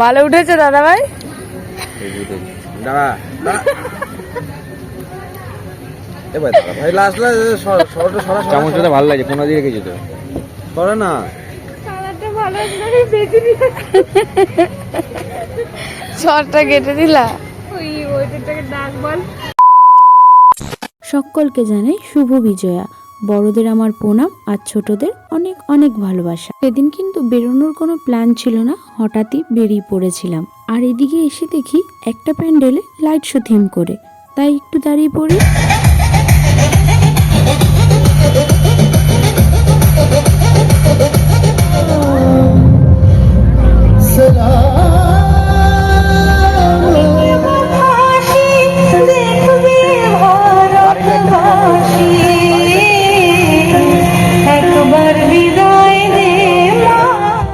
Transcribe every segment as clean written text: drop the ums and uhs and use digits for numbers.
ভালো উঠেছে দাদা ভাই। দাঁড়া এবার দাঁড়া ভাই, লাস্ট চামচটা ভালো লাগে, কোনো দিকে কিছু তো করে না। শর্টটা কেটে দিলা। সকলকে জানাই শুভ বিজয়া। বড়দের আমার প্রণাম আর ছোটদের অনেক অনেক ভালোবাসা। সেদিন কিন্তু বেরোনোর কোনো প্ল্যান ছিল না, হঠাৎই বেরিয়ে পড়েছিলাম। আর এদিকে এসে দেখি একটা প্যান্ডেলে লাইট শো থিম করে, তাই একটু দাঁড়িয়ে পড়ি।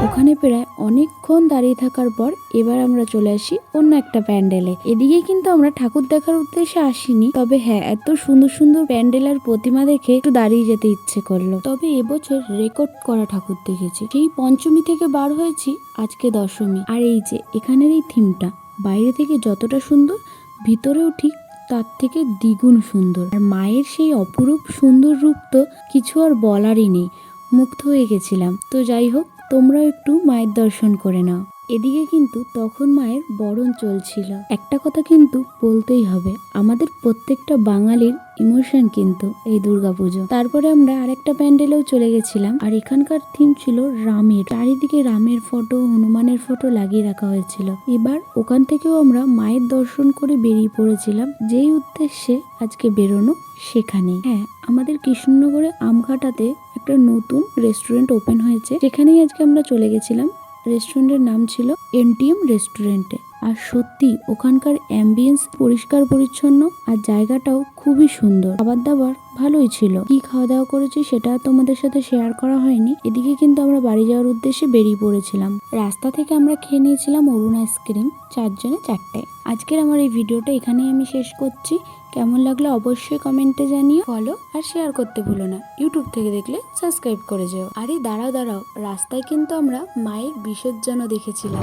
ওখানে প্রায় অনেকক্ষণ দাঁড়িয়ে থাকার পর এবার আমরা চলে আসি অন্য একটা প্যান্ডেলে। এদিকে কিন্তু আমরা ঠাকুর দেখার উদ্দেশ্যে আসিনি, তবে হ্যাঁ, এত সুন্দর সুন্দর প্যান্ডেল আর প্রতিমা দেখে একটু দাঁড়িয়ে যেতে ইচ্ছে করলো। তবে এবছর রেকর্ড করা ঠাকুর দেখেছি। সেই পঞ্চমী থেকে বার হয়েছি, আজকে দশমী। আর এই যে এখানের এই থিমটা বাইরে থেকে যতটা সুন্দর, ভিতরেও ঠিক তার থেকে দ্বিগুণ সুন্দর। আর মায়ের সেই অপরূপ সুন্দর রূপ তো কিছু আর বলারই নেই, মুগ্ধ হয়ে গেছিলাম। তো যাই হোক, তোমরাও একটু মায়ের দর্শন করে নাও। এদিকে কিন্তু তখন মায়ের বরণ চলছিল। একটা কথা কিন্তু বলতেই হবে, আমাদের প্রত্যেকটা বাঙালির ইমোশন কিন্তু এই দুর্গাপুজো। তারপরে আমরা আরেকটা প্যান্ডেলেও চলে গেছিলাম, আর এখানকার থিম ছিল রামের। চারিদিকে রামের ফটো, হনুমানের ফটো লাগিয়ে রাখা হয়েছিল। এবার ওখান থেকেও আমরা মায়ের দর্শন করে বেরিয়ে পড়েছিলাম, যেই উদ্দেশ্যে আজকে বেরোনো সেখানে। হ্যাঁ, আমাদের কৃষ্ণনগরে আমঘাটাতে একটা নতুন রেস্টুরেন্ট ওপেন হয়েছে, সেখানেই আজকে আমরা চলে গেছিলাম। রেস্টুরেন্টের নাম ছিল এনটিএম রেস্টুরেন্টে। আর সত্যি ওখানকার অ্যাম্বিয়েন্স পরিষ্কার পরিচ্ছন্ন, আর জায়গাটাও খুবই সুন্দর। খাবার দাবার ভালোই ছিল। কি খাওয়া দাওয়া করেছি সেটা তোমাদের সাথে শেয়ার করা হয়নি। এদিকে কিন্তু আমরা বাড়ি যাওয়ার উদ্দেশ্যে বেরিয়ে পড়েছিলাম। রাস্তা থেকে আমরা খেয়ে নিয়েছিলাম অরুণ আইসক্রিম, 4 জনে 4টে। আজকের আমার এই ভিডিওটা এখানেই আমি শেষ করছি। কেমন লাগলো অবশ্যই কমেন্টে জানিও। ফলো আর শেয়ার করতে ভুলো না। ইউটিউব থেকে দেখলে সাবস্ক্রাইব করে যেও। আরে দাঁড়াও দাঁড়াও, রাস্তায় কিন্তু আমরা মায়ের বিসর্জনও দেখেছিলাম।